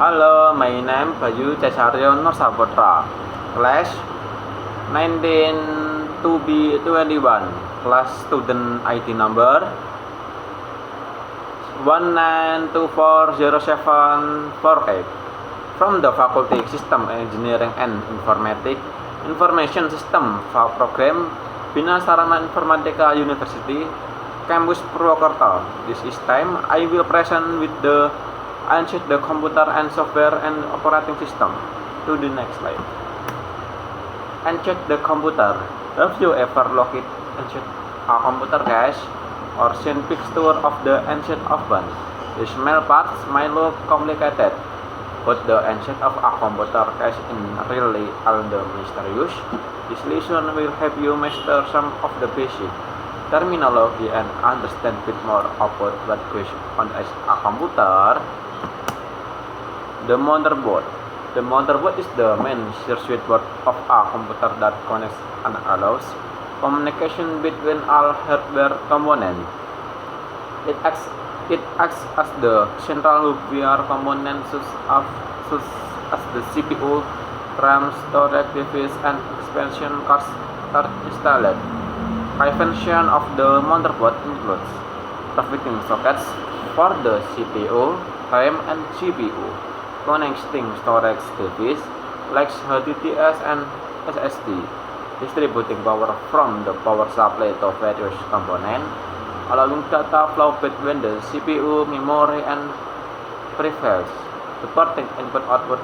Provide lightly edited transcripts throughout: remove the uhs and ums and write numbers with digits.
Hello, my name Bayu Cesaryo Nursaputra. Class 19 to be 21. Class student ID number 192407448. From the Faculty System Engineering and Information System Program, Bina Sarana Informatika University, Campus Purwokerto. This is time I will present with the Uncheck the computer and software and operating system. To the next slide. Uncheck the computer. Have you ever looked at uncheck a computer, guys, or seen picture of the uncheck of one? The small parts might look complicated, but the uncheck of a computer is in really all the mysterious. This lesson will help you master some of the basic terminology and understand a bit more about what goes on as a computer. The motherboard. The motherboard is the main circuit board of a computer that connects and allows communication between all hardware components. It acts as the central hub where components such as the CPU, RAM, storage device, and expansion cards are installed. Key function of the motherboard includes providing sockets for the CPU, RAM, and GPU, connecting storage devices like HDDs and SSD, distributing power from the power supply to various components, allowing data flow between the CPU, memory, and peripherals, supporting input-output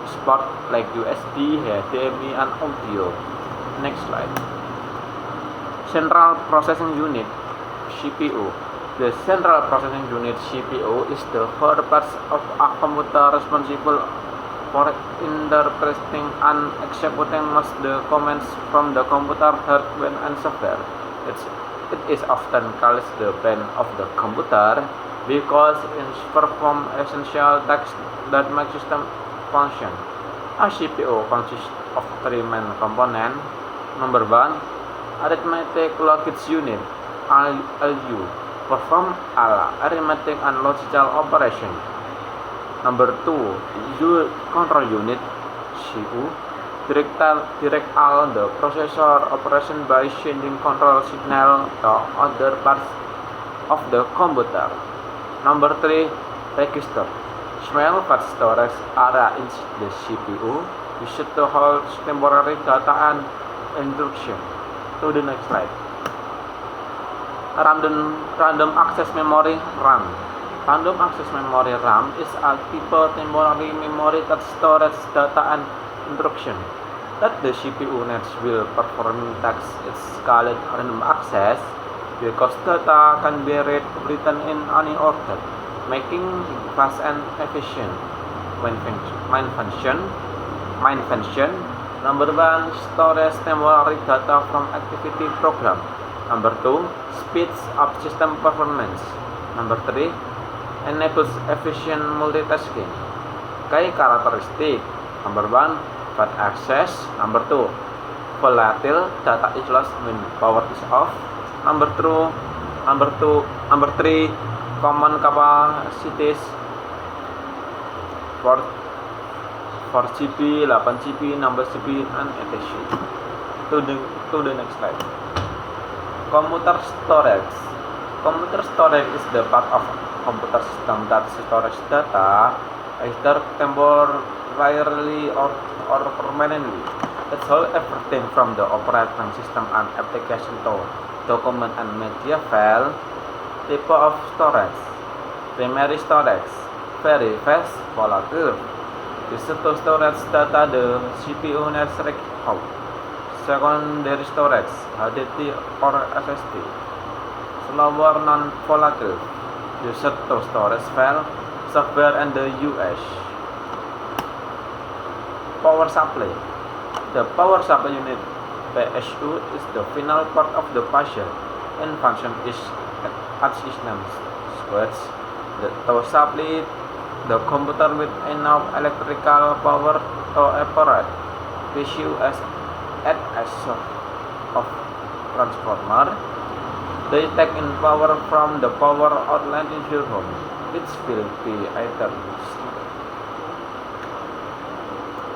support like USB, HDMI, and audio. Next slide. Central Processing Unit (CPU). The Central Processing Unit (CPU) is the core part of a computer responsible for interpreting and executing most of the commands from the computer hardware and software. It is often called the brain of the computer because it performs essential tasks that make system function. A CPU consists of three main components. Number 1, Arithmetic Logic Unit (ALU). Perform arithmetic and logical operation. Number 2, control unit (CU). Direct all the processor operation by sending control signal to other parts of the computer. Number 3, register. Small fast storage area inside the CPU used to hold temporary data and instruction. To the next slide. Random Access Memory (RAM). Random Access Memory (RAM) is a type temporary memory that stores data and instruction that the CPU needs while performing tasks. It's called random access because data can be read, written in any order, making it fast and efficient. Main function. Number 1, stores temporary data from activity program. Number 2, speeds up system performance. Number 3, enables efficient multitasking. Key characteristic. Number 1, fast access. Number 2, volatile, data is lost when power is off. Number 3, common capacities 4GB, 8GB, 16GB, and etc. To the next slide. Computer storage. Computer storage is the part of computer system that stores data either temporarily or permanently. It holds everything from the operating system and application to document and media file. Type of storage. Primary storage, very fast, volatile. Used to storage data the CPU needs out. Secondary storage, HDD or SSD, slower, non-volatile, used to storage file, software, and the US. Power supply. The power supply unit (PSU) is the final part of the puzzle and function is at system switch to supply the computer with enough electrical power to operate. PSU as sort of transformer. They take in power from the power outlet in your home, which will be either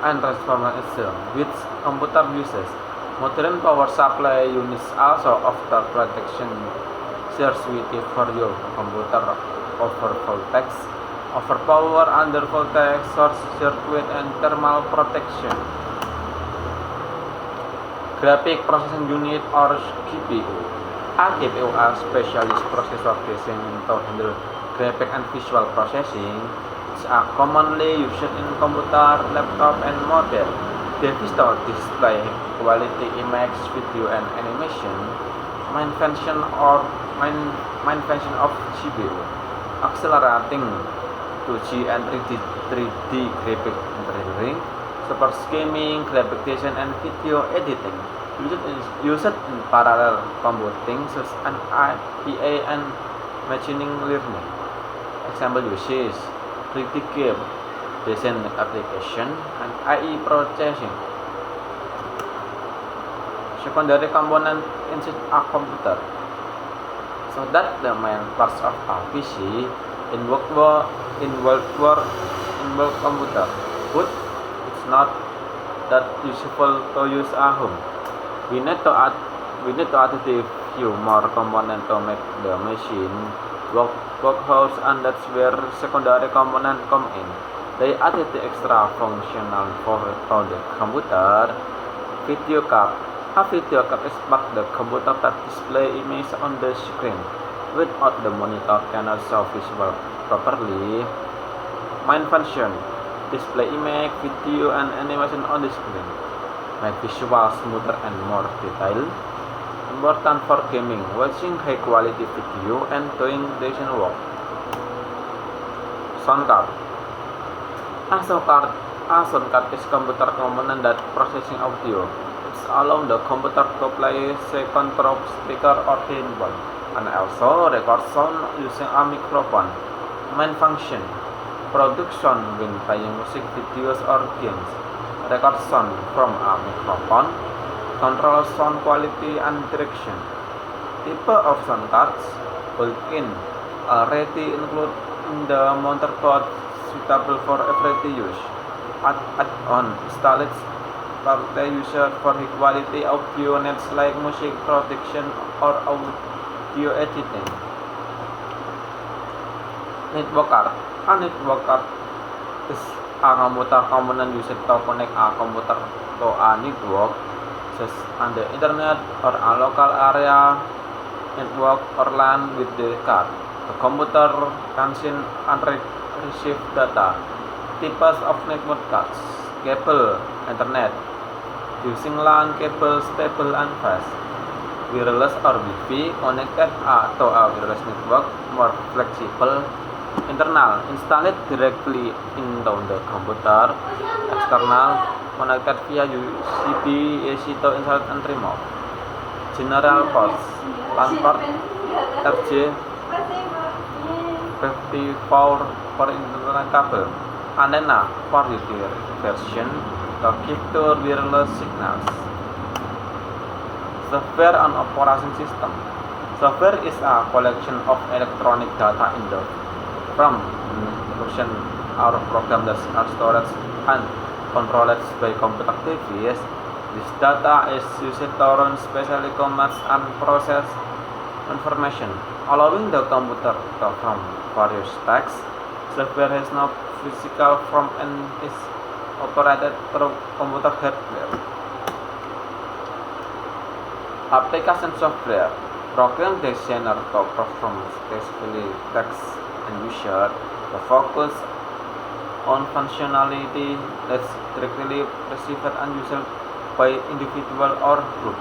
and transformation which computer uses. Modern power supply units also offer protection security for your computer over voltage, over power, under voltage, short circuit, and thermal protection. Graphic Processing Unit or GPU. A GPU are specialist processor designed to handle graphic and visual processing. These are commonly used in computer, laptop, and mobile devices to display quality image, video, and animation. Main function of GPU: accelerating 2G and 3D graphic rendering, super gaming, graphic design, and video editing. Used in parallel computing such as IA and machine learning. Example uses 3D game design application and AI processing. Secondary component inside a computer. So that the main parts of a PC involve computer, but it's not that useful to use at home. We need to add a few more components to make the machine workhorse, and that's where secondary components come in. They added the extra functional for the computer. Video card. A video card is part of the computer that display image on the screen. Without the monitor cannot show visual properly. Main function: display image, video, and animation on the screen. Make visual smoother and more detailed. Important for gaming, watching high quality video, and doing design work. Sound card. A sound card is computer component that processing audio. It's allow the computer to play second through speaker or gimbal, and also record sound using a microphone. Main function: production when playing music, videos, or games. Record sound from a microphone. Control sound quality and direction. Type of sound cards: built-in, already included in the motherboard, suitable for everyday use. Add-on: installed by the user for high quality audio needs like music production or audio editing. Network card. A network card is a computer component used to connect a computer to a network, such as the internet or a local area network or LAN. With the card, the computer can send and receive data. Types of network cards: cable, internet, using LAN cable, stable and fast. Wireless or Wi-Fi, connected to a wireless network, more flexible. Internal, installed directly into the computer. External, connected via USB, AC to insert and remove. General ports: LAN port, RJ54 for internet cable. Antenna for diversion to give to wireless signals. Software and operation system. Software is a collection of electronic data from instruction or programs that are stored and controlled by computer devices. This data is used to run special commands and process information, allowing the computer to perform various tasks. Software has no physical form and is operated through computer hardware. Application software. Program designed to perform specifically tasks and user to focus on functionality that's directly perceived and used by individual or group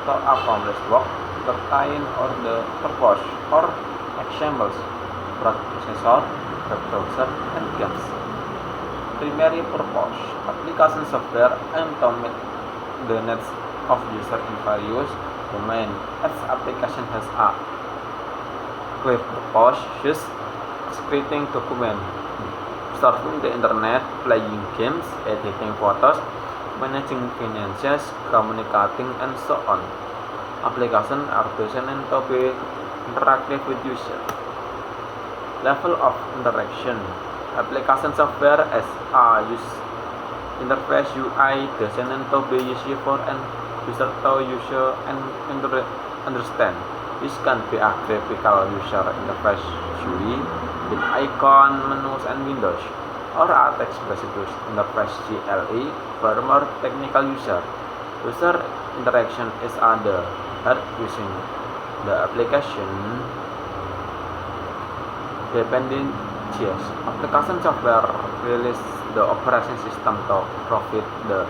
to accomplish work, the kind or the purpose. Or examples: processor, web browser, and games. Primary purpose. Application software aimed to meet the needs of user in various domains. As application has a clear purpose, use creating documents, surfing the internet, playing games, editing photos, managing finances, communicating, and so on. Applications are designed to be interactive with users. Level of interaction. Application software as a interface UI designed to be easy for an user to use and understand. This can be a graphical user interface GUI with icon, menus, and windows, or a text-based interface CLI for more technical user. User interaction is under heard using the application dependencies. Application software release the operating system to provide the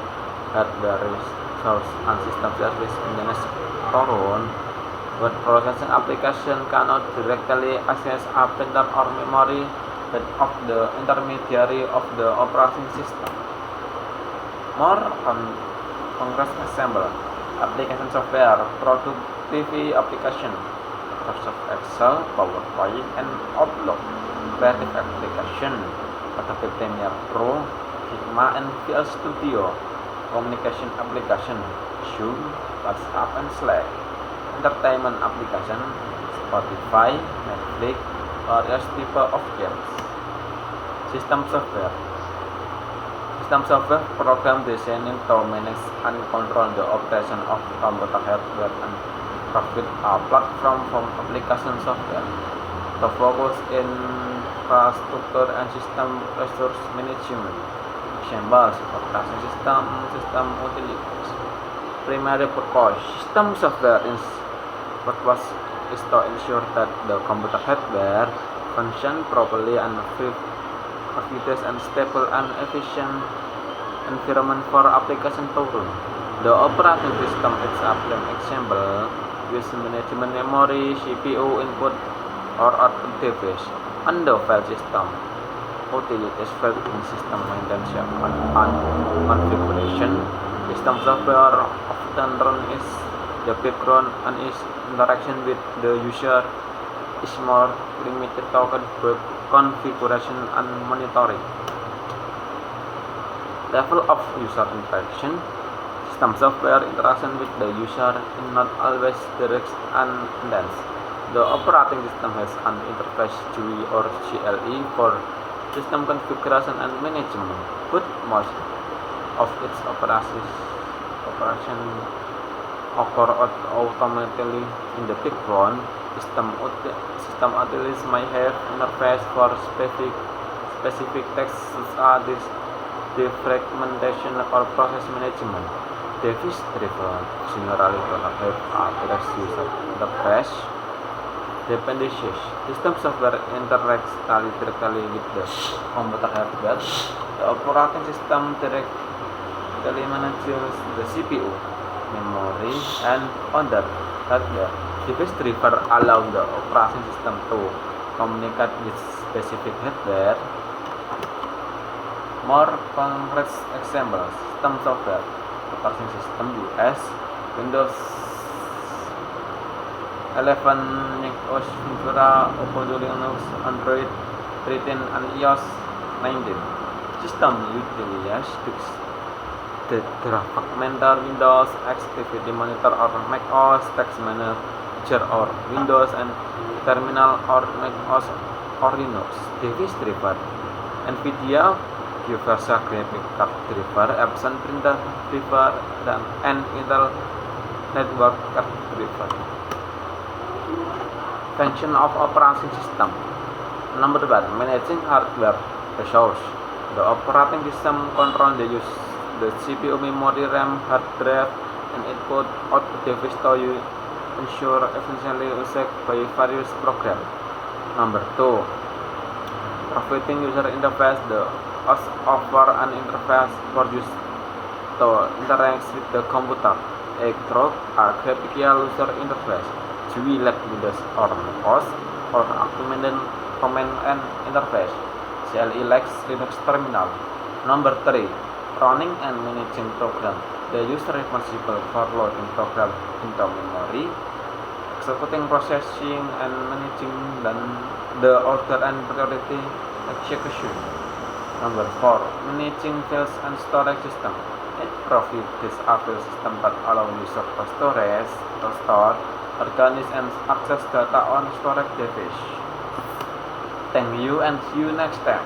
hardware resource and system service in the next turn. Word processing application cannot directly access a printer or memory but of the intermediary of the operating system. More on Congress example. Application software, productivity application, Microsoft Excel, PowerPoint, and Outlook. Creative application, Adobe Premiere Pro, Figma, and VL Studio. Communication application, Zoom, WhatsApp, and Slack. Entertainment application, Spotify, Netflix, various type of games. System software. System software program designed to manage and control the operation of computer hardware and provide a platform for application software to focus in infrastructure and system resource management. Examples: operation system, system utilities. Primary purpose: system software purpose is to ensure that the computer hardware function properly and provides and stable and efficient environment for application to run. The operating system is a prime example with management memory, CPU input, or output device. And the file system utilities file system maintenance and configuration. System software often run is the background and its interaction with the user is more limited to configuration and monitoring. Level of user interaction. System software interaction with the user is not always direct and intense. The operating system has an interface GUI or CLI for system configuration and management, but most of its operation occur automatically in the background. System utilities may have interface for specific tasks such as defragmentation or process management. Device driver generally do not have a direct user interface. Dependencies. System software interacts directly with the computer hardware. The operating system directly manages the CPU, memory, and other hardware. Device driver allow the operating system to communicate with specific hardware. More concrete examples: system software, operating system US, Windows 11, macOS Ventura, Ubuntu Linux, Android 13, and iOS 19. System utilities: the fragmentar Windows, Activity Monitor or macOS, Text Manager or Windows, and Terminal or macOS or Linux. Device driver: NVIDIA GeForce Graphics Card Driver, Epson Printer Driver, and Intel Network Card Driver. Function of operating system. Number 1. Managing hardware resource. The operating system controls the use the CPU, memory, RAM, hard drive, and output device to ensure efficiently used by various programs. Number 2. Providing user interface. The OS offer an interface for use to interact with the computer. Through a graphical user interface. GUI like Windows or macOS, or augmented command and interface. CLI like Linux terminal. Number 3. Running and managing program. The user responsible for loading program into memory, executing, processing, and managing the order and priority execution. Number 4. Managing files and storage system. It provides a file system that allows user to store, organize, and access data on storage device. Thank you and see you next time.